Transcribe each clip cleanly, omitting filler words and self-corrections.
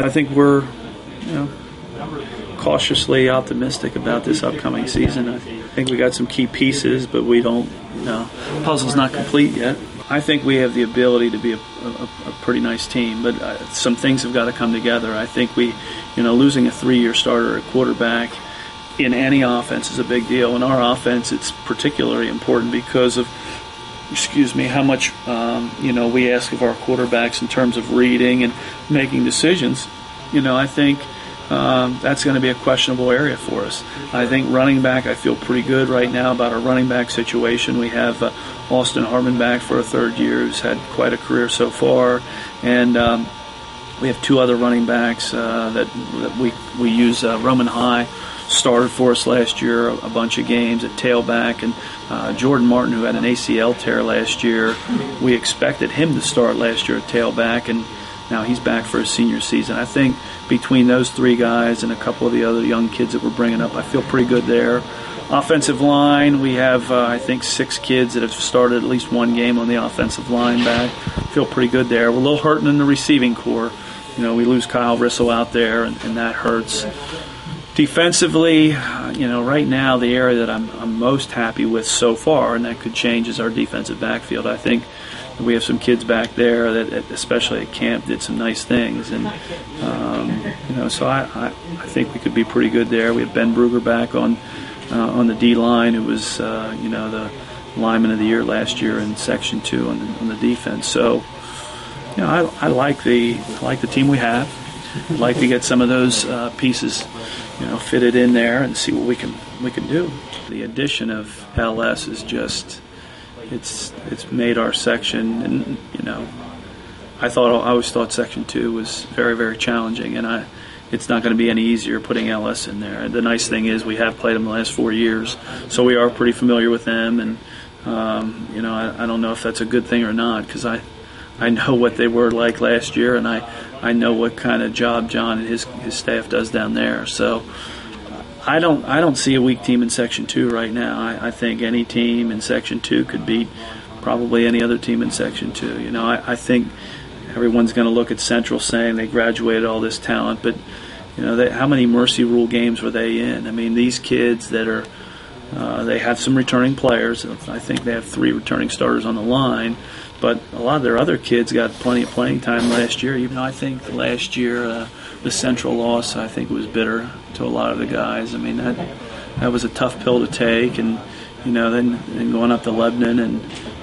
I think we're, cautiously optimistic about this upcoming season. I think we got some key pieces, but we don't, the puzzle's not complete yet. I think we have the ability to be a pretty nice team, but some things have got to come together. I think losing a 3-year starter at quarterback in any offense is a big deal. In our offense, it's particularly important because of, how much, we ask of our quarterbacks in terms of reading and making decisions. I think that's going to be a questionable area for us. I think running back, I feel pretty good right now about our running back situation. We have Austin Harmon back for a third year, who's had quite a career so far, and we have 2 other running backs that we use. Roman High started for us last year a bunch of games at tailback, and Jordan Martin, who had an ACL tear last year, we expected him to start last year at tailback, and now he's back for his senior season. I think between those 3 guys and a couple of the other young kids that we're bringing up, I feel pretty good there. Offensive line, we have, I think, 6 kids that have started at least 1 game on the offensive line back. Feel pretty good there. We're a little hurting in the receiving corps. We lose Kyle Rissell out there, and that hurts. Defensively, right now the area that I'm most happy with so far, and that could change, is our defensive backfield. I think we have some kids back there that, especially at camp, did some nice things, and so I think we could be pretty good there. We have Ben Bruger back on the D line, who was the lineman of the year last year in Section 2 on the defense. So I like the team we have. I'd like to get some of those pieces fitted in there and see what we can do. The addition of LS is just it's made our section, and I always thought Section 2 was very, very challenging, and it's not going to be any easier putting LS in there. The nice thing is we have played them the last 4 years, so we are pretty familiar with them, and I don't know if that's a good thing or not, because I know what they were like last year, and I know what kind of job John and his staff does down there. So I don't see a weak team in Section 2 right now. I think any team in Section 2 could beat probably any other team in Section 2. I think everyone's going to look at Central saying they graduated all this talent, but how many mercy rule games were they in? I mean, these kids that are they have some returning players. I think they have 3 returning starters on the line. But a lot of their other kids got plenty of playing time last year. Even though I think last year the Central loss, I think, was bitter to a lot of the guys. I mean, that was a tough pill to take, and then going up to Lebanon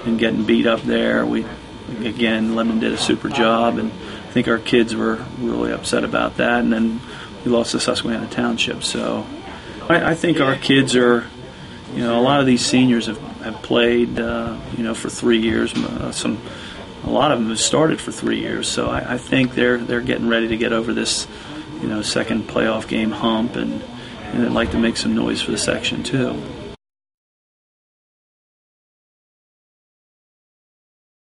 and getting beat up there. Lebanon did a super job, and I think our kids were really upset about that. And then we lost to Susquehanna Township. So I think our kids are. A lot of these seniors have played, for 3 years. A lot of them have started for 3 years. So I think they're getting ready to get over this, second playoff game hump, and they'd like to make some noise for the Section too.